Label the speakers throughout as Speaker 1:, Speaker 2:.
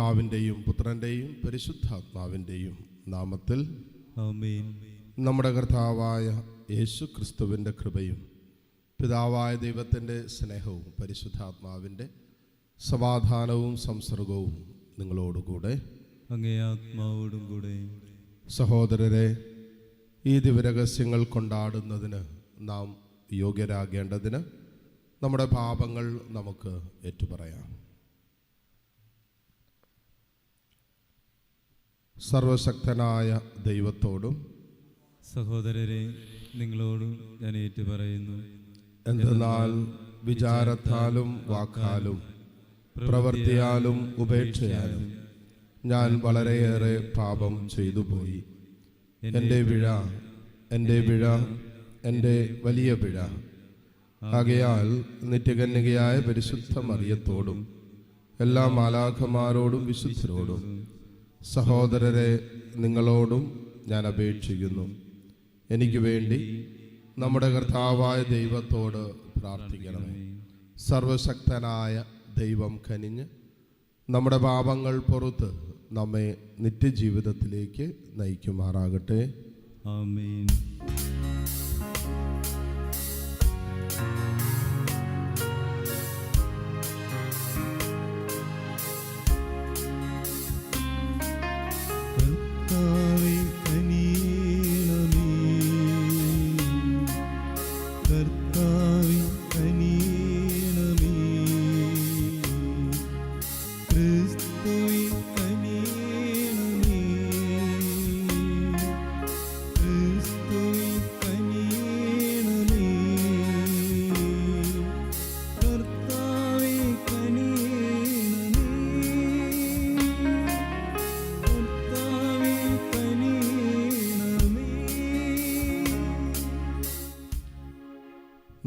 Speaker 1: പിതാവിൻ്റെയും പുത്രൻ്റെയും പരിശുദ്ധാത്മാവിൻ്റെയും നാമത്തിൽ
Speaker 2: ആമേൻ.
Speaker 1: നമ്മുടെ കർത്താവായ യേശു ക്രിസ്തുവിൻ്റെ കൃപയും പിതാവായ ദൈവത്തിൻ്റെ സ്നേഹവും പരിശുദ്ധാത്മാവിൻ്റെ സമാധാനവും സംസർഗവും നിങ്ങളോടുകൂടെ
Speaker 2: അങ്ങേ ആത്മാവോടും കൂടെ.
Speaker 1: സഹോദരരെ, ഈ ദിവ്യരഹസ്യങ്ങൾ കൊണ്ടാടുന്നതിന് നാം യോഗ്യരാകേണ്ടതിന് നമ്മുടെ പാപങ്ങൾ നമുക്ക് ഏറ്റുപറയാം. സർവശക്തനായ ദൈവത്തോടും
Speaker 2: സഹോദരരെ, നിങ്ങളോടും ഞാൻ ഏറ്റുപറയുന്നു.
Speaker 1: എന്തെന്നാൽ വിചാരത്താലും വാക്കാലും പ്രവൃത്തിയാലും ഉപേക്ഷയാലും ഞാൻ വളരെയേറെ പാപം ചെയ്തു പോയി. എൻ്റെ പിഴ, എൻ്റെ വലിയ പിഴ. ആകയാൽ നിത്യകന്യകയായ പരിശുദ്ധ മറിയത്തോടും എല്ലാ മാലാഖമാരോടും വിശുദ്ധരോടും സഹോദരരെ നിങ്ങളോടും ഞാൻ അപേക്ഷിക്കുന്നു, എനിക്ക് വേണ്ടി നമ്മുടെ കർത്താവായ ദൈവത്തോട് പ്രാർത്ഥിക്കണമേ. സർവശക്തനായ ദൈവം കനിഞ്ഞ് നമ്മുടെ പാപങ്ങൾ പുറത്ത് നമ്മെ നിത്യജീവിതത്തിലേക്ക് നയിക്കുമാറാകട്ടെ.
Speaker 2: ആമേൻ.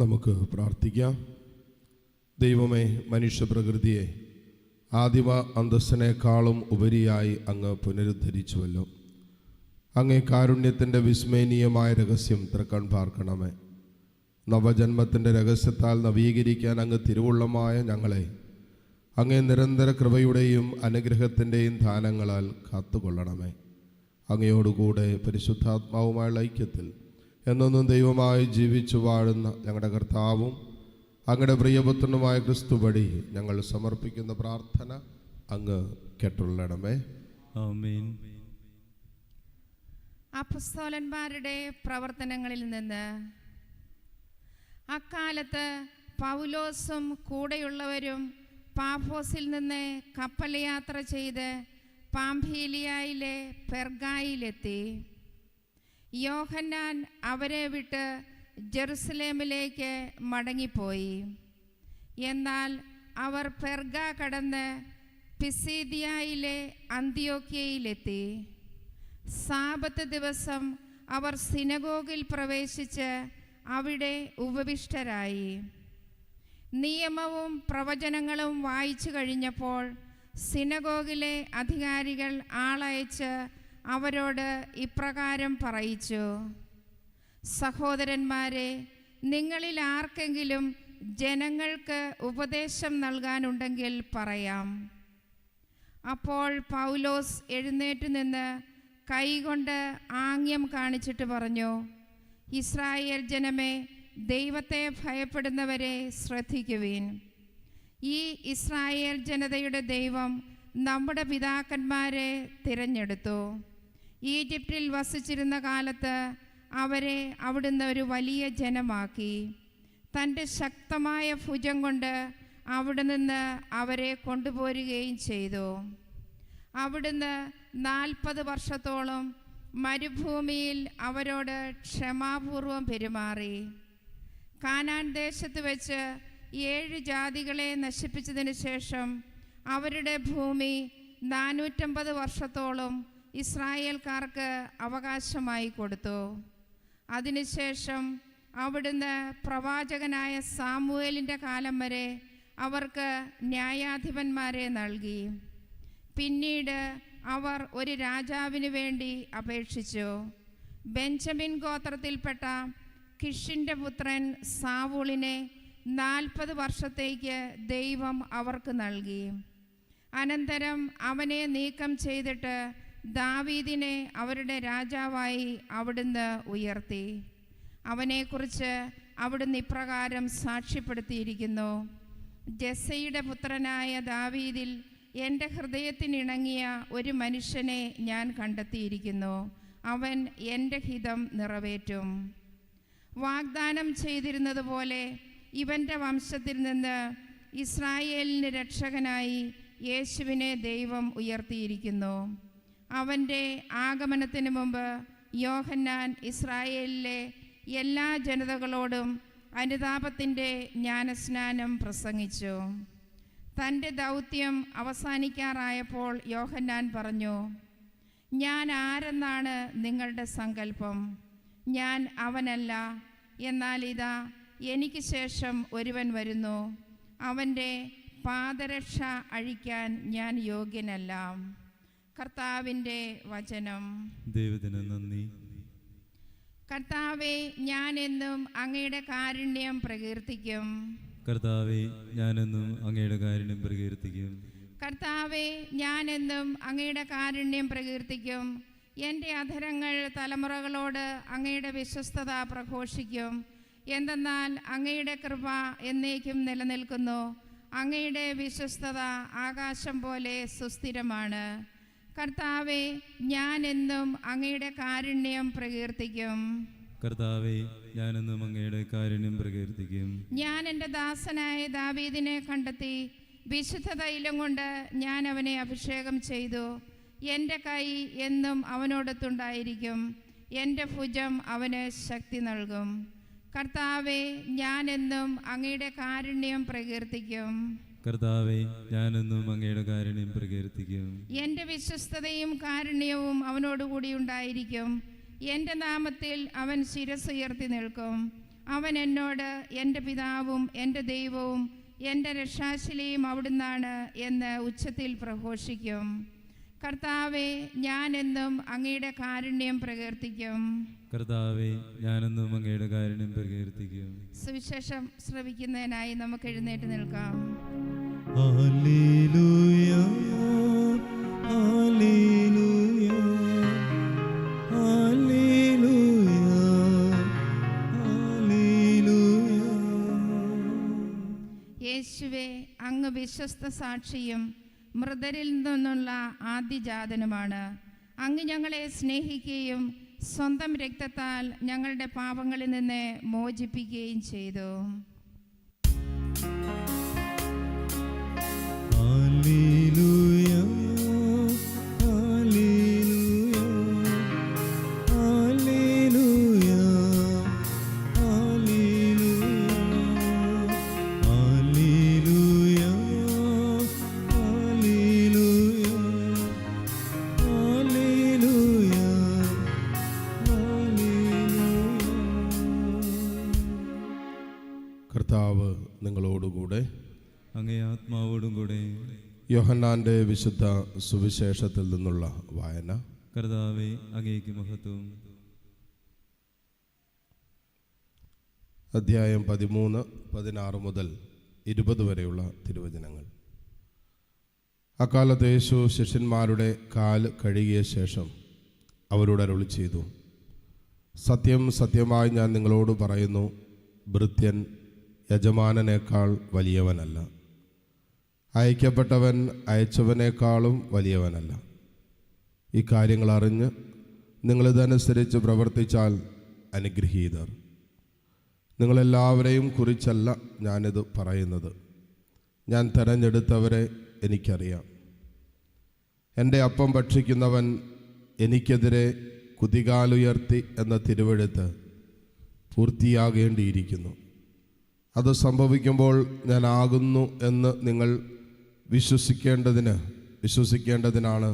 Speaker 1: നമുക്ക് പ്രാർത്ഥിക്കാം. ദൈവമേ, മനുഷ്യപ്രകൃതിയെ ആദിമ അന്തസ്സിനേക്കാളും ഉപരിയായി അങ്ങ് പുനരുദ്ധരിച്ചുവല്ലോ. അങ്ങേ കാരുണ്യത്തിൻ്റെ വിസ്മയനീയമായ രഹസ്യം തൃക്കൺ പാർക്കണമേ. നവജന്മത്തിൻ്റെ രഹസ്യത്താൽ നവീകരിക്കാൻ അങ്ങ് തിരുവുള്ളമായ ഞങ്ങളെ അങ്ങേ നിരന്തര കൃപയുടെയും അനുഗ്രഹത്തിൻ്റെയും ദാനങ്ങളാൽ കാത്തുകൊള്ളണമേ. അങ്ങയോടുകൂടെ പരിശുദ്ധാത്മാവുമായുള്ള ഐക്യത്തിൽ എന്നൊന്നും ദൈവമായി ജീവിച്ചു വാഴുന്ന ഞങ്ങളുടെ കർത്താവും അങ്ങയുടെ പ്രിയപുത്രനുമായ ക്രിസ്തു വഴി ഞങ്ങൾ സമർപ്പിക്കുന്ന പ്രാർത്ഥന അങ്ങ് കേട്ടുള്ളണമേ.
Speaker 2: ആമേൻ.
Speaker 3: അപ്പസ്തോലന്മാരുടെ പ്രവർത്തനങ്ങളിൽ നിന്ന്. അക്കാലത്ത് പൗലോസും കൂടെയുള്ളവരും പാഫോസിൽ നിന്ന് കപ്പൽ യാത്ര ചെയ്ത് പാംഫീലിയയിലെ പെർഗായിലെത്തി. യോഹന്നാൻ അവരെ വിട്ട് ജെറുസലേമിലേക്ക് മടങ്ങിപ്പോയി. എന്നാൽ അവർ പെർഗ കടന്ന് പിസീദിയയിലെ അന്ത്യോക്യയിലെത്തി. സാബത്ത് ദിവസം അവർ സിനഗോഗിൽ പ്രവേശിച്ച് അവിടെ ഉപവിഷ്ടരായി. നിയമവും പ്രവചനങ്ങളും വായിച്ചു കഴിഞ്ഞപ്പോൾ സിനഗോഗിലെ അധികാരികൾ ആളയച്ച് അവരോട് ഇപ്രകാരം പറയിച്ചു: സഹോദരന്മാരെ, നിങ്ങളിൽ ആർക്കെങ്കിലും ജനങ്ങൾക്ക് ഉപദേശം നൽകാനുണ്ടെങ്കിൽ പറയാം. അപ്പോൾ പൗലോസ് എഴുന്നേറ്റ് നിന്ന് കൈകൊണ്ട് ആംഗ്യം കാണിച്ചിട്ട് പറഞ്ഞു: ഇസ്രായേൽ ജനമേ, ദൈവത്തെ ഭയപ്പെടുന്നവരെ ശ്രദ്ധിക്കുവിൻ. ഈ ഇസ്രായേൽ ജനതയുടെ ദൈവം നമ്മുടെ പിതാക്കന്മാരെ തിരഞ്ഞെടുത്തു. ഈജിപ്തിൽ വസിച്ചിരുന്ന കാലത്ത് അവരെ അവിടുന്ന് ഒരു വലിയ ജനമാക്കി. തൻ്റെ ശക്തമായ ഭുജം കൊണ്ട് അവിടെ നിന്ന് അവരെ കൊണ്ടുപോരുകയും ചെയ്തു. അവിടുന്ന് 40 വർഷത്തോളം മരുഭൂമിയിൽ അവരോട് ക്ഷമാപൂർവം പെരുമാറി. കാനാൻ ദേശത്ത് വെച്ച് 7 ജാതികളെ നശിപ്പിച്ചതിന് ശേഷം അവരുടെ ഭൂമി 450 വർഷത്തോളം ഇസ്രായേൽക്കാർക്ക് അവകാശമായി കൊടുത്തു. അതിനുശേഷം അവിടുന്ന് പ്രവാചകനായ സാമുവേലിൻ്റെ കാലം വരെ അവർക്ക് ന്യായാധിപന്മാരെ നൽകി. പിന്നീട് അവർ ഒരു രാജാവിന് വേണ്ടി അപേക്ഷിച്ചു. ബെഞ്ചമിൻ ഗോത്രത്തിൽപ്പെട്ട കിഷിൻ്റെ പുത്രൻ സാവൂളിനെ 40 വർഷത്തേക്ക് ദൈവം അവർക്ക് നൽകി. അനന്തരം അവനെ നീക്കം ചെയ്തിട്ട് ദാവീദിനെ അവരുടെ രാജാവായി അവിടുന്ന് ഉയർത്തി. അവനെക്കുറിച്ച് അവിടുന്ന് ഇപ്രകാരം സാക്ഷ്യപ്പെടുത്തിയിരിക്കുന്നു: ജെസ്സയുടെ പുത്രനായ ദാവീദിൽ എൻ്റെ ഹൃദയത്തിനിണങ്ങിയ ഒരു മനുഷ്യനെ ഞാൻ കണ്ടെത്തിയിരിക്കുന്നു. അവൻ എൻ്റെ ഹിതം നിറവേറ്റും. വാഗ്ദാനം ചെയ്തിരുന്നത് പോലെ ഇവൻ്റെ വംശത്തിൽ നിന്ന് ഇസ്രായേലിന് രക്ഷകനായി യേശുവിനെ ദൈവം ഉയർത്തിയിരിക്കുന്നു. അവൻ്റെ ആഗമനത്തിന് മുമ്പ് യോഹന്നാൻ ഇസ്രായേലിലെ എല്ലാ ജനതകളോടും അനുതാപത്തിൻ്റെ ജ്ഞാനസ്നാനം പ്രസംഗിച്ചു. തൻ്റെ ദൗത്യം അവസാനിക്കാറായപ്പോൾ യോഹന്നാൻ പറഞ്ഞു: ഞാൻ ആരെന്നാണ് നിങ്ങളുടെ സങ്കല്പം? ഞാൻ അവനല്ല, എന്നാൽ ഇതാ എനിക്ക് ശേഷം ഒരുവൻ വരുന്നു. അവൻ്റെ പാദരക്ഷ അഴിക്കാൻ ഞാൻ യോഗ്യനല്ല. കർത്താവിൻ്റെ വചനം.
Speaker 2: ദൈവത്തിന് നന്ദി.
Speaker 3: കർത്താവെ, ഞാൻ എന്നും അങ്ങയുടെ കാരുണ്യം പ്രകീർത്തിക്കും.
Speaker 2: കർത്താവെ, ഞാനെന്നും അങ്ങയുടെ കാരുണ്യം പ്രകീർത്തിക്കും.
Speaker 3: കർത്താവെ, ഞാൻ എന്നും അങ്ങയുടെ കാരുണ്യം പ്രകീർത്തിക്കും. എൻ്റെ അധരങ്ങൾ തലമുറകളോട് അങ്ങയുടെ വിശ്വസ്തത പ്രഘോഷിക്കും. എന്തെന്നാൽ അങ്ങയുടെ കൃപ എന്നേക്കും നിലനിൽക്കുന്നു. അങ്ങയുടെ വിശ്വസ്തത ആകാശം പോലെ സുസ്ഥിരമാണ്. കർത്താവെ, ഞാൻ എന്നും അങ്ങയുടെ കാരുണ്യം പ്രകീർത്തിക്കും.
Speaker 2: കർത്താവെ, ഞാനെന്നും അങ്ങയുടെ കാരുണ്യം പ്രകീർത്തിക്കും.
Speaker 3: ഞാൻ എൻ്റെ ദാസനായ ദാവീദിനെ കണ്ടെത്തി. വിശുദ്ധ തൈലം കൊണ്ട് ഞാൻ അവനെ അഭിഷേകം ചെയ്തു. എൻ്റെ കൈ എന്നും അവനോടൊത്തുണ്ടായിരിക്കും. എൻ്റെ ഭുജം അവന് ശക്തി നൽകും. കർത്താവെ, ഞാൻ എന്നും അങ്ങയുടെ കാരുണ്യം പ്രകീർത്തിക്കും.
Speaker 2: കർത്താവെ, ഞാനെന്നും അങ്ങയുടെ കാരുണ്യം പ്രകീർത്തിക്കും.
Speaker 3: എൻ്റെ വിശ്വസ്തതയും കാരുണ്യവും അവനോടുകൂടി ഉണ്ടായിരിക്കും. എൻ്റെ നാമത്തിൽ അവൻ ശിരസ്സുയർത്തി നിൽക്കും. അവൻ എന്നോട് എൻ്റെ പിതാവും എൻ്റെ ദൈവവും എൻ്റെ രക്ഷാശിലയും അവിടുന്നാണ് എന്ന് ഉച്ചത്തിൽ പ്രഘോഷിക്കും. കർത്താവെ, ഞാൻ എന്നും അങ്ങയുടെ കാരുണ്യം പ്രകീർത്തിക്കും.
Speaker 2: കർത്താവെ, ഞാനെന്നും അങ്ങയുടെ കാരുണ്യം പ്രകീർത്തിക്കും.
Speaker 3: സുവിശേഷം ശ്രവിക്കുന്നതിനായി നമുക്ക് എഴുന്നേറ്റ് നിൽക്കാം.
Speaker 2: Hallelujah, hallelujah, hallelujah, hallelujah.
Speaker 3: യേശുവേ, അങ്ങ് വിശ്വസ്ത സാക്ഷിയും മൃതരിൽ നിന്നുള്ള ആദ്യജാതനുമാണ്. അങ്ങ് ഞങ്ങളെ സ്നേഹിക്കുകയും സ്വന്തം രക്തത്താൽ ഞങ്ങളുടെ പാപങ്ങളിൽ നിന്ന് മോചിപ്പിക്കുകയും ചെയ്തു.
Speaker 2: Hallelujah, hallelujah, hallelujah, hallelujah, hallelujah, hallelujah, hallelujah, hallelujah.
Speaker 1: കർത്താവ് നിങ്ങളോടുകൂടെ.
Speaker 2: അങ്ങേ ആത്മാവോടും കൂടെ.
Speaker 1: യോഹന്നാൻ്റെ വിശുദ്ധ സുവിശേഷത്തിൽ നിന്നുള്ള വായന.
Speaker 2: കർത്താവേ, അങ്ങേക്ക് മഹത്വം.
Speaker 1: അധ്യായം 13, 16 മുതൽ 20 വരെയുള്ള തിരുവചനങ്ങൾ. അക്കാലത്ത് യേശു ശിഷ്യന്മാരുടെ കാൽ കഴുകിയ ശേഷം അവരോട് അരുളി ചെയ്തു: സത്യം സത്യമായി ഞാൻ നിങ്ങളോട് പറയുന്നു, ഭൃത്യൻ യജമാനനേക്കാൾ വലിയവനല്ല, അയക്കപ്പെട്ടവൻ അയച്ചവനേക്കാളും വലിയവനല്ല. ഈ കാര്യങ്ങൾ അറിഞ്ഞ് നിങ്ങളിതനുസരിച്ച് പ്രവർത്തിച്ചാൽ അനുഗ്രഹീതർ. നിങ്ങളെല്ലാവരെയും കുറിച്ചല്ല ഞാനിത് പറയുന്നത്. ഞാൻ തെരഞ്ഞെടുത്തവരെ എനിക്കറിയാം. എൻ്റെ അപ്പം ഭക്ഷിക്കുന്നവൻ എനിക്കെതിരെ കുതികാലുയർത്തി എന്ന തിരുവെഴുത്ത് പൂർത്തിയാകേണ്ടിയിരിക്കുന്നു. അത് സംഭവിക്കുമ്പോൾ ഞാൻ ആകുന്നു എന്ന് നിങ്ങൾ വിശ്വസിക്കേണ്ടതിനാണ്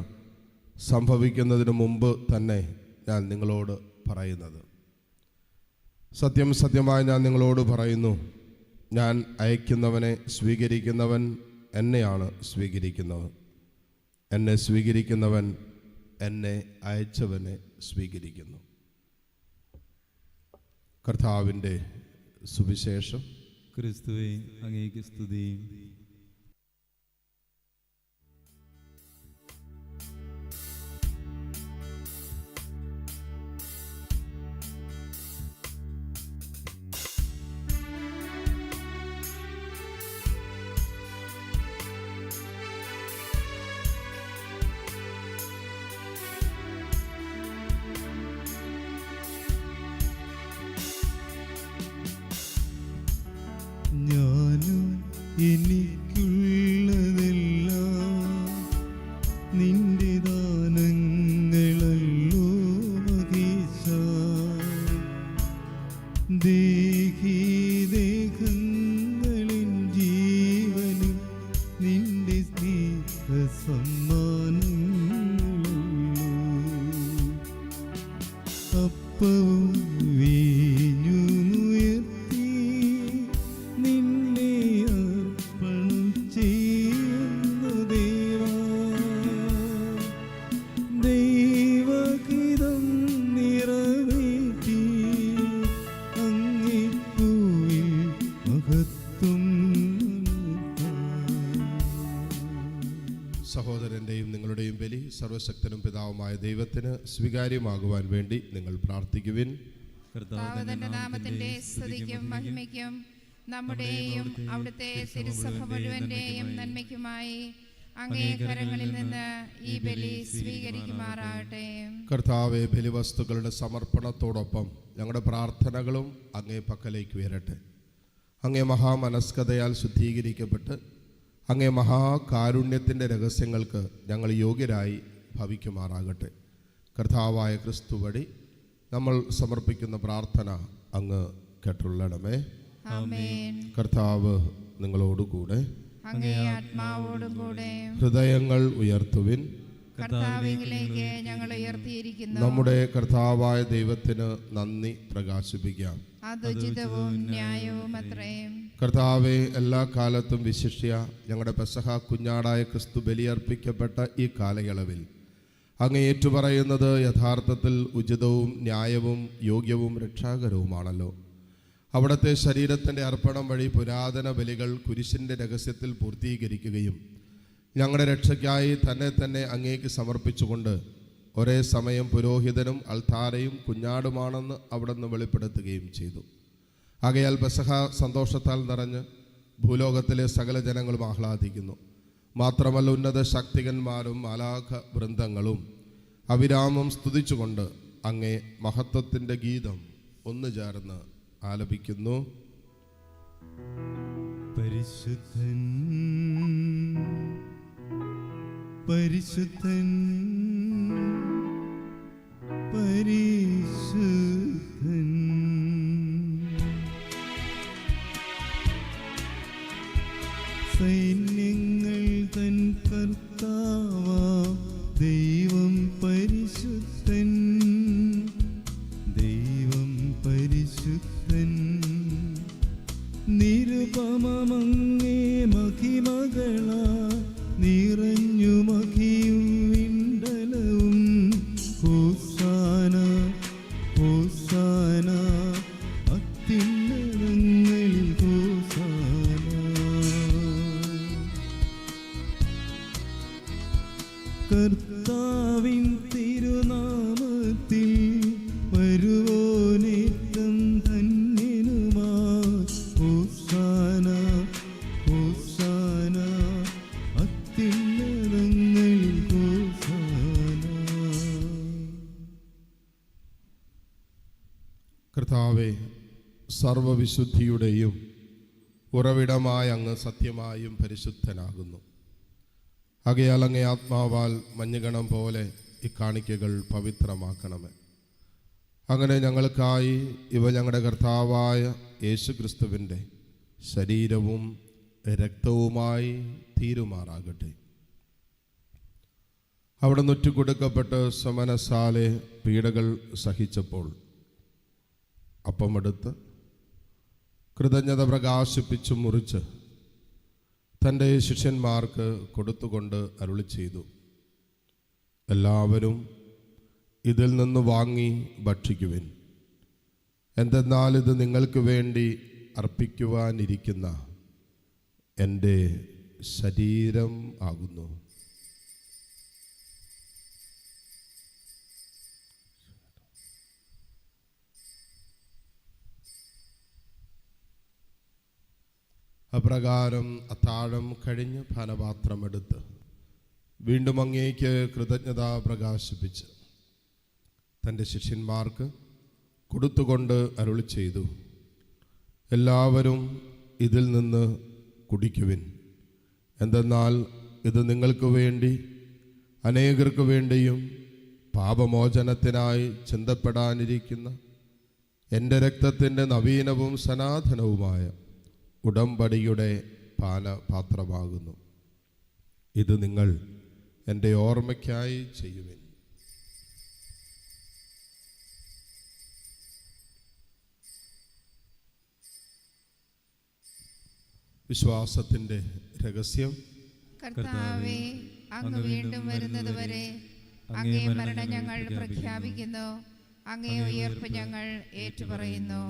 Speaker 1: സംഭവിക്കുന്നതിന് മുമ്പ് തന്നെ ഞാൻ നിങ്ങളോട് പറയുന്നത്. സത്യം സത്യമായി ഞാൻ നിങ്ങളോട് പറയുന്നു, ഞാൻ അയക്കുന്നവനെ സ്വീകരിക്കുന്നവൻ എന്നെയാണ് സ്വീകരിക്കുന്നവൻ. എന്നെ സ്വീകരിക്കുന്നവൻ എന്നെ അയച്ചവനെ സ്വീകരിക്കുന്നു. കർത്താവിൻ്റെ സുവിശേഷം.
Speaker 2: ക്രിസ്തുവേ, അങ്ങേക്ക് സ്തുതി. എനിക്കുള്ളതെല്ലാം നിന്റെ ദാനങ്ങളല്ലോ മകേശ. ദേഹി ദേഹങ്ങളിൽ ജീവനും നിന്റെ സ്നേഹ സമ്മാനങ്ങളല്ലോ. അപ്പവും വീഞ്ഞുമുയർത്തി നിന്നെ അർപ്പണം ചെയ്യുന്നു ദേവാ. ദൈവഹിതം നിറവേറ്റി അങ്ങേ പൂവിൽ മഹത്വം.
Speaker 1: സഹോദരൻ്റെയും നിങ്ങളുടെയും ബലി സർവശക്തനും പിതാവുമായ ദൈവത്തിന് സ്വീകാര്യമാകുവാൻ വേണ്ടി നിങ്ങൾ പ്രാർത്ഥിക്കുവിൻ.
Speaker 3: കർത്താവിന്റെ നാമത്തിന്റെ സ്തുതിക്കും മഹിമയ്ക്കും നമ്മുടെയും അവിടുത്തെ തിരുസഭ മുഴുവന്റെയും നന്മയ്ക്കുമായി അങ്ങേ കരങ്ങളിൽ നിന്ന് ഈ ബലി സ്വീകരിക്കുമാറാകട്ടെ.
Speaker 1: കർത്താവെ, ബലിവസ്തുക്കളുടെ സമർപ്പണത്തോടൊപ്പം ഞങ്ങളുടെ പ്രാർത്ഥനകളും അങ്ങേ പക്കലേക്ക് ഉയരട്ടെ. അങ്ങേ മഹാമനസ്കതയാൽ ശുദ്ധീകരിക്കപ്പെട്ട് അങ്ങേ മഹാകാരുണ്യത്തിൻ്റെ രഹസ്യങ്ങൾക്ക് ഞങ്ങൾ യോഗ്യരായി ഭവിക്കുമാറാകട്ടെ. കർത്താവായ ക്രിസ്തു വഴി നമ്മൾ സമർപ്പിക്കുന്ന പ്രാർത്ഥന അങ്ങ് കേട്ടുള്ളണമേ.
Speaker 3: ആമേൻ.
Speaker 1: കർത്താവ് നിങ്ങളോടുകൂടെ.
Speaker 3: അങ്ങേ ആത്മാവോടും കൂടെ.
Speaker 1: ഹൃദയങ്ങൾ ഉയർത്തുവിൻ.
Speaker 3: കർത്താവിലേക്ക് ഞങ്ങൾ ഉയർത്തിയിരിക്കുന്നു.
Speaker 1: നമ്മുടെ കർത്താവായ ദൈവത്തിന് നന്ദി പ്രകാശിപ്പിക്കാം.
Speaker 3: അതുചിതവും ന്യായവും അത്രയും.
Speaker 1: കർത്താവെ, എല്ലാ കാലത്തും വിശിഷ്യ ഞങ്ങളുടെ പെസഹ കുഞ്ഞാടായ ക്രിസ്തു ബലിയർപ്പിക്കപ്പെട്ട ഈ കാലയളവിൽ അങ്ങ് ഏറ്റുപറയുന്നത് യഥാർത്ഥത്തിൽ ഉചിതവും ന്യായവും യോഗ്യവും രക്ഷാകരവുമാണല്ലോ. അവിടുത്തെ ശരീരത്തിൻ്റെ അർപ്പണം വഴി പുരാതന ബലികൾ കുരിശിൻ്റെ രഹസ്യത്തിൽ പൂർത്തീകരിക്കുകയും ഞങ്ങളുടെ രക്ഷയ്ക്കായി തന്നെ അങ്ങേക്ക് സമർപ്പിച്ചുകൊണ്ട് ഒരേ സമയം പുരോഹിതനും അൾത്താരയും കുഞ്ഞാടുമാണെന്ന് അവിടുന്ന് വെളിപ്പെടുത്തുകയും ചെയ്തു. ആകയാൽ പെസഹ സന്തോഷത്താൽ നിറഞ്ഞ് ഭൂലോകത്തിലെ സകല ജനങ്ങളും ആഹ്ലാദിക്കുന്നു. മാത്രമല്ല, ഉന്നത ശക്തികന്മാരും മാലാഖ വൃന്ദങ്ങളും അവിരാമം സ്തുതിച്ചുകൊണ്ട് അങ്ങേ മഹത്വത്തിൻ്റെ ഗീതം ഒന്നു ചേർന്ന് ആലപിക്കുന്നു.
Speaker 2: പരിശുദ്ധൻ പരിശുദ്ധൻ പരിശുദ്ധൻ. സൈന്യങ്ങൾ തൻ കർത്താവാം ദൈവം പരിശുദ്ധൻ. ദൈവം പരിശുദ്ധൻ. നിരുപമമങ്ങേ മഹിമകളാ നിറഞ്ഞു മഹിയും വിണ്ടലവും. ഹോസാന ഹോസാന അത്യുന്നതങ്ങളിൽ ഹോസാന. കർത്താവിൻ തിരുനാമത്തിൽ വരുവോനേറ്റം ധന്യനുമാ. ഹോസാന ഹോസാന അത്യുന്നതങ്ങളിൽ ഹോസാന.
Speaker 1: കർത്താവെ, സർവവിശുദ്ധിയുടെയും ഉറവിടമായ അങ്ങ് സത്യമായും പരിശുദ്ധനാകുന്നു. ആകയാൽ അങ്ങേ ആത്മാവാൽ മഞ്ഞുകണം പോലെ ഈ കാണിക്കകൾ പവിത്രമാക്കണമേ. അങ്ങനെ ഞങ്ങൾക്കായി ഇവ ഞങ്ങളുടെ കർത്താവായ യേശുക്രിസ്തുവിൻ്റെ ശരീരവും രക്തവുമായി തീരുമാറാകട്ടെ. അവിടെ നൊറ്റുകൊടുക്കപ്പെട്ട് സമനസാലെ പീഡകൾ സഹിച്ചപ്പോൾ അപ്പമെടുത്ത് കൃതജ്ഞത പ്രകാശിപ്പിച്ചു മുറിച്ച് തൻ്റെ ശിഷ്യന്മാർക്ക് കൊടുത്തുകൊണ്ട് അരുളി ചെയ്തു, എല്ലാവരും ഇതിൽ നിന്ന് വാങ്ങി ഭക്ഷിക്കുവിൻ. എന്തെന്നാൽ ഇത് നിങ്ങൾക്ക് വേണ്ടി അർപ്പിക്കുവാനിരിക്കുന്ന എൻ്റെ ശരീരം ആകുന്നു. അപ്രകാരം അത്താഴം കഴിഞ്ഞ് പാനപാത്രമെടുത്ത് വീണ്ടും അങ്ങേക്ക് കൃതജ്ഞത പ്രകാശിപ്പിച്ച് തൻ്റെ ശിഷ്യന്മാർക്ക് കൊടുത്തുകൊണ്ട് അരുളി ചെയ്തു, എല്ലാവരും ഇതിൽ നിന്ന് കുടിക്കുവിൻ. എന്തെന്നാൽ ഇത് നിങ്ങൾക്ക് വേണ്ടി അനേകർക്ക് വേണ്ടിയും പാപമോചനത്തിനായി ചിന്തപ്പെടാനിരിക്കുന്ന എൻ്റെ രക്തത്തിൻ്റെ നവീനവും സനാതനവുമായ ഉടമ്പടിയുടെ പാനപാത്രമാകുന്നു. ഇത് നിങ്ങൾ എൻ്റെ ഓർമ്മയ്ക്കായി ചെയ്യുവിൻ. വിശ്വാസത്തിൻ്റെ രഹസ്യം.
Speaker 3: കർത്താവേ, അങ്ങ് വീണ്ടും വരുന്നത് വരെ അങ്ങേ മരണം ഞങ്ങൾ പ്രഖ്യാപിക്കുന്നു, അങ്ങേ ഉയർപ്പ് ഞങ്ങൾ ഏറ്റുപറയുന്നു.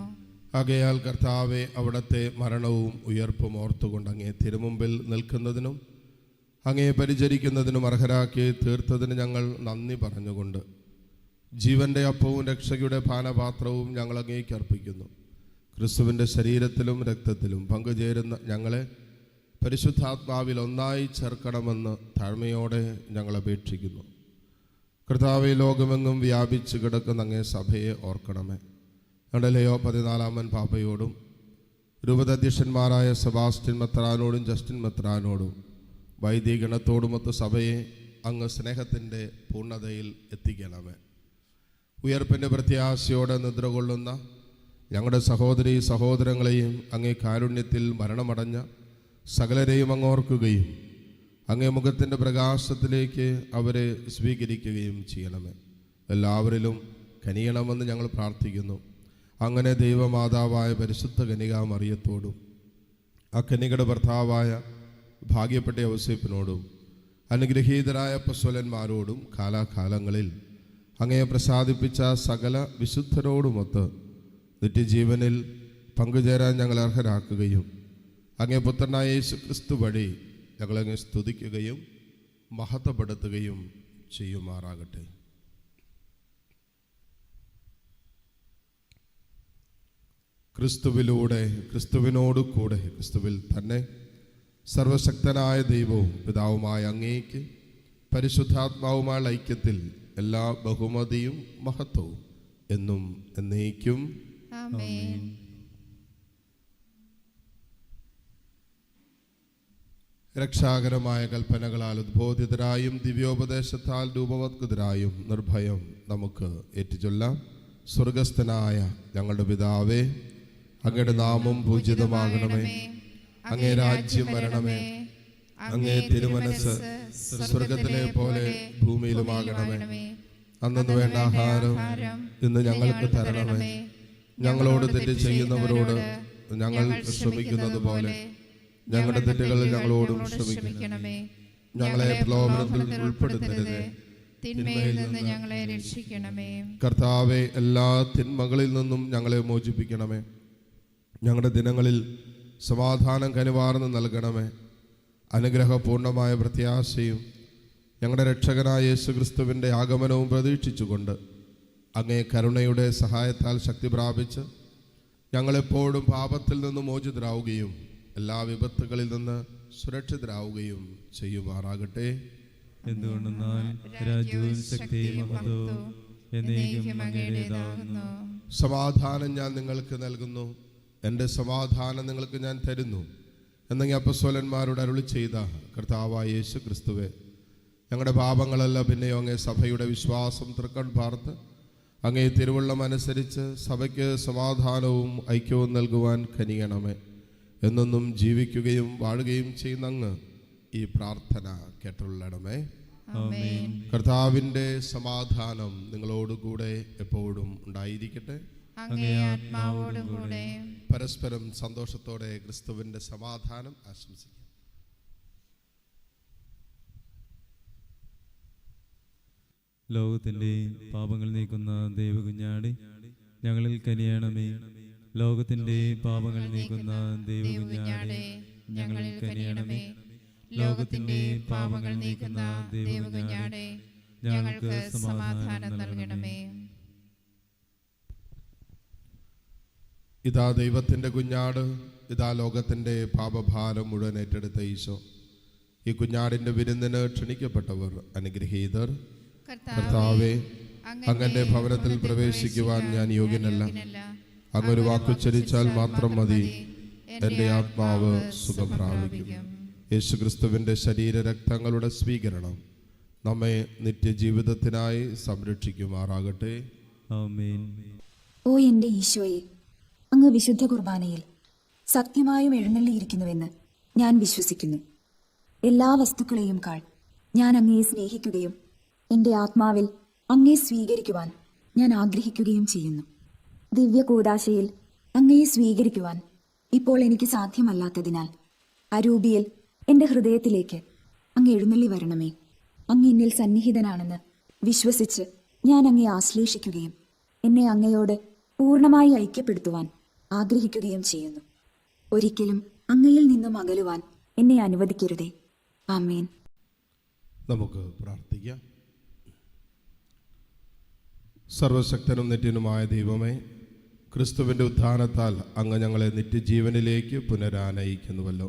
Speaker 1: ആകയാൽ കർത്താവെ, അവിടുത്തെ മരണവും ഉയർപ്പും ഓർത്തുകൊണ്ട് അങ്ങേ തിരുമുമ്പിൽ നിൽക്കുന്നതിനും അങ്ങേ പരിചരിക്കുന്നതിനും അർഹരാക്കി തീർത്തതിന് ഞങ്ങൾ നന്ദി പറഞ്ഞുകൊണ്ട് ജീവന്റെ അപ്പവും രക്ഷയുടെ പാനപാത്രവും ഞങ്ങൾ അങ്ങേക്ക് അർപ്പിക്കുന്നു. ക്രിസ്തുവിൻ്റെ ശരീരത്തിലും രക്തത്തിലും പങ്കുചേരുന്ന ഞങ്ങളെ പരിശുദ്ധാത്മാവിൽ ഒന്നായി ചേർക്കണമെന്ന് താഴ്മയോടെ ഞങ്ങൾ അപേക്ഷിക്കുന്നു. കർത്താവെ, ലോകമെങ്ങും വ്യാപിച്ചു കിടക്കുന്ന അങ്ങേ സഭയെ ഓർക്കണമേ. ഞങ്ങളുടെ ലയോ 14-ാമൻ പാപ്പയോടും രൂപതാധ്യക്ഷന്മാരായ സെബാസ്റ്റ്യൻ മെത്രാനോടും ജസ്റ്റിൻ മെത്രാനോടും വൈദികഗണത്തോടുമൊത്ത് സഭയെ അങ്ങ് സ്നേഹത്തിൻ്റെ പൂർണ്ണതയിൽ എത്തിക്കണമേ. ഉയർപ്പിൻ്റെ പ്രത്യാശയോടെ നിദ്ര കൊള്ളുന്ന ഞങ്ങളുടെ സഹോദരീ സഹോദരങ്ങളെയും അങ്ങേ കാരുണ്യത്തിൽ മരണമടഞ്ഞ സകലരെയും അങ്ങോർക്കുകയും അങ്ങേ മുഖത്തിൻ്റെ പ്രകാശത്തിലേക്ക് അവരെ സ്വീകരിക്കുകയും ചെയ്യണമേ. എല്ലാവരിലും കനിയണമെന്ന് ഞങ്ങൾ പ്രാർത്ഥിക്കുന്നു. അങ്ങനെ ദൈവമാതാവായ പരിശുദ്ധ കന്യകാമറിയത്തോടും ആ കന്യകയുടെ ഭർത്താവായ ഭാഗ്യപ്പെട്ട യൗസേപ്പിനോടും അനുഗ്രഹീതരായ അപ്പോസ്തലന്മാരോടും കാലാകാലങ്ങളിൽ അങ്ങയെ പ്രസാദിപ്പിച്ച സകല വിശുദ്ധരോടുമൊത്ത് നിത്യജീവനിൽ പങ്കുചേരാൻ ഞങ്ങൾ അർഹരാക്കുകയും അങ്ങേ പുത്രനായ യേശു ക്രിസ്തു വഴി ഞങ്ങളങ്ങെ സ്തുതിക്കുകയും മഹത്വപ്പെടുത്തുകയും ചെയ്യുമാറാകട്ടെ. ക്രിസ്തുവിലൂടെ, ക്രിസ്തുവിനോട് കൂടെ, ക്രിസ്തുവിൽ തന്നെ സർവശക്തനായ ദൈവവും പിതാവുമായ അങ്ങേക്ക് പരിശുദ്ധാത്മാവുമായ ഐക്യത്തിൽ എല്ലാ ബഹുമതിയും മഹത്വവും എന്നും എന്നേക്കും
Speaker 3: ആമേൻ.
Speaker 1: രക്ഷാകരമായ കൽപ്പനകളാൽ ഉദ്ബോധിതരായും ദിവ്യോപദേശത്താൽ രൂപവത്കൃതരായും നിർഭയം നമുക്ക് ഏറ്റുചൊല്ലാം. സ്വർഗസ്ഥനായ ഞങ്ങളുടെ പിതാവേ, അങ്ങയുടെ നാമം പൂജിതമാകണമേ, അങ്ങേ രാജ്യം വരണമേ, അങ്ങേ തിരുമനസ് സ്വർഗത്തിലെ പോലെ ഭൂമിയിലുമാകണമേ. അന്നു വേണ്ട ആഹാരം ഇന്ന് ഞങ്ങൾക്ക് തരണമേ. ഞങ്ങളോട് തെറ്റ് ചെയ്യുന്നവരോട് ഞങ്ങൾ ക്ഷമിക്കുന്നത് പോലെ ഞങ്ങളുടെ തെറ്റുകൾ ഞങ്ങളോടും ക്ഷമിക്കണമേ. ഞങ്ങളെ പ്രലോഭനത്തിൽ ഉൾപ്പെടുത്തരുത്,
Speaker 3: തിന്മയിൽ നിന്ന് ഞങ്ങളെ രക്ഷിക്കണമേ.
Speaker 1: കർത്താവെ, എല്ലാ തിന്മകളിൽ നിന്നും ഞങ്ങളെ മോചിപ്പിക്കണമേ. ഞങ്ങളുടെ ദിനങ്ങളിൽ സമാധാനം കനിവാർന്ന് നൽകണമേ. അനുഗ്രഹപൂർണമായ പ്രത്യാശയും ഞങ്ങളുടെ രക്ഷകനായ യേശു ക്രിസ്തുവിൻ്റെ ആഗമനവും പ്രതീക്ഷിച്ചുകൊണ്ട് അങ്ങേ കരുണയുടെ സഹായത്താൽ ശക്തി പ്രാപിച്ച് ഞങ്ങളെപ്പോഴും പാപത്തിൽ നിന്ന് മോചിതരാവുകയും എല്ലാ വിപത്തുകളിൽ നിന്ന് സുരക്ഷിതരാവുകയും ചെയ്യുമാറാകട്ടെ.
Speaker 2: എന്തുകൊണ്ടെന്നാൽ രാജ്യവും ശക്തിയും മഹത്വവും എന്നേക്കും അങ്ങയുടേതാകുന്നു.
Speaker 1: സമാധാനം ഞാൻ നിങ്ങൾക്ക് നൽകുന്നു, എൻ്റെ സമാധാനം നിങ്ങൾക്ക് ഞാൻ തരുന്നു എന്നീ അപ്പോസ്തലന്മാരോട് അരുളി ചെയ്ത കർത്താവായ യേശു ക്രിസ്തുവേ, ഞങ്ങളുടെ പാപങ്ങളല്ല പിന്നെയോ അങ്ങേ സഭയുടെ വിശ്വാസം തൃക്കൺ പാർത്ത് അങ്ങേ തിരുവുള്ളം അനുസരിച്ച് സഭയ്ക്ക് സമാധാനവും ഐക്യവും നൽകുവാൻ കനിയണമേ. എന്നൊന്നും ജീവിക്കുകയും വാഴുകയും ചെയ്യുന്ന അങ്ങ് ഈ പ്രാർത്ഥന കേട്ടുള്ളണമേ.
Speaker 3: ആമേൻ.
Speaker 1: കർത്താവിൻ്റെ സമാധാനം നിങ്ങളോടുകൂടെ എപ്പോഴും ഉണ്ടായിരിക്കട്ടെ.
Speaker 3: അങ്ങേ ആത്മാവോടും കൂടെ.
Speaker 1: പരസ്പരം സന്തോഷത്തോടെ ക്രിസ്തുവിൻ്റെ സമാധാനം ആശംസിക്കാം.
Speaker 2: ലോകത്തിൻ്റെ പാപങ്ങൾ നീക്കുന്ന ദൈവകുഞ്ഞാടി ഞങ്ങളിൽ കനിയണമേ. ലോകത്തിൻ്റെ പാപങ്ങൾ നീക്കുന്ന ദൈവകുഞ്ഞാടി ഞങ്ങളിൽ കനിയണമേ. ലോകത്തിൻ്റെ പാപങ്ങൾ നീക്കുന്ന ദൈവകുഞ്ഞാടി ഞങ്ങൾക്ക് സമാധാനം നൽകണമേ.
Speaker 1: ഇതാ ദൈവത്തിൻ്റെ കുഞ്ഞാട്, ഇതാ ലോകത്തിൻ്റെ പാപഭാരം മുഴുവൻ ഏറ്റെടുത്ത ഈശോ. ഈ കുഞ്ഞാടിൻ്റെ വിരുന്നിന് ക്ഷണിക്കപ്പെട്ടവർ അനുഗ്രഹീതർ. കർത്താവേ, അങ്ങന്റെ ഭവനത്തിൽ പ്രവേശിക്കുവാൻ ഞാൻ യോഗ്യനല്ല. അങ്ങൊരു വാക്കുച്ചരിച്ചാൽ മാത്രം മതി, എൻ്റെ ആത്മാവ് സുഖം പ്രാപിക്കും. യേശുക്രിസ്തുവിൻ്റെ ശരീരരക്തങ്ങളുടെ സ്വീകരണം നമ്മെ നിത്യജീവിതത്തിനായി സംരക്ഷിക്കുമാറാകട്ടെ.
Speaker 2: ആമേൻ.
Speaker 4: ഓ എൻ്റെ ഈശോയെ, അങ്ങ് വിശുദ്ധ കുർബാനയിൽ സത്യമായും എഴുന്നള്ളിയിരിക്കുന്നുവെന്ന് ഞാൻ വിശ്വസിക്കുന്നു. എല്ലാ വസ്തുക്കളെയും കാൾ ഞാൻ അങ്ങയെ സ്നേഹിക്കുകയും എൻ്റെ ആത്മാവിൽ അങ്ങയെ സ്വീകരിക്കുവാൻ ഞാൻ ആഗ്രഹിക്കുകയും ചെയ്യുന്നു. ദിവ്യ കൂദാശയിൽ അങ്ങയെ സ്വീകരിക്കുവാൻ ഇപ്പോൾ എനിക്ക് സാധ്യമല്ലാത്തതിനാൽ അരൂപിയിൽ എൻ്റെ ഹൃദയത്തിലേക്ക് അങ്ങ് എഴുന്നള്ളി വരണമേ. അങ്ങ് എന്നിൽ സന്നിഹിതനാണെന്ന് വിശ്വസിച്ച് ഞാൻ അങ്ങയെ ആശ്ലേഷിക്കുകയും എന്നെ അങ്ങയോട് പൂർണ്ണമായി ഐക്യപ്പെടുത്തുവാൻ ആഗ്രഹിക്കുകയും ചെയ്യുന്നു. ഒരിക്കലും അങ്ങയിൽ നിന്നും അകലുവാൻ എന്നെ അനുവദിക്കരുതേ. ആമേൻ.
Speaker 1: നമുക്ക് പ്രാർത്ഥിക്കാം. സർവശക്തനും നിത്യനുമായ ദൈവമേ, ക്രിസ്തുവിൻ്റെ ഉത്ഥാനത്താൽ അങ്ങ് ഞങ്ങളെ നിത്യജീവനിലേക്ക് പുനരാനയിക്കുന്നുവല്ലോ.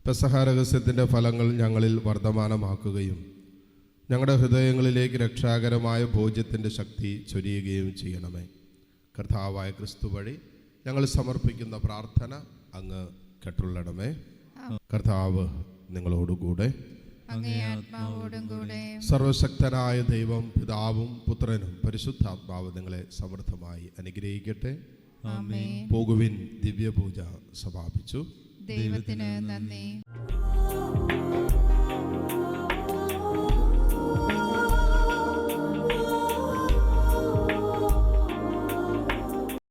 Speaker 1: പെസഹ രഹസ്യത്തിൻ്റെ ഫലങ്ങൾ ഞങ്ങളിൽ വർദ്ധമാനമാക്കുകയും ഞങ്ങളുടെ ഹൃദയങ്ങളിലേക്ക് രക്ഷാകരമായ ഭോജ്യത്തിൻ്റെ ശക്തി ചൊരിയുകയും ചെയ്യണമേ. കർത്താവായ ക്രിസ്തു വഴി ഞങ്ങൾ സമർപ്പിക്കുന്ന പ്രാർത്ഥന അങ്ങ് കേട്ടുള്ളണമേ. കർത്താവ് നിങ്ങളോടുകൂടെ. സർവശക്തനായ ദൈവം പിതാവും പുത്രനും പരിശുദ്ധാത്മാവ് നിങ്ങളെ സമൃദ്ധമായി അനുഗ്രഹിക്കട്ടെ. പോകുവിൻ, ദിവ്യപൂജ സമാപിച്ചു.
Speaker 3: ദൈവത്തിന് നന്ദി.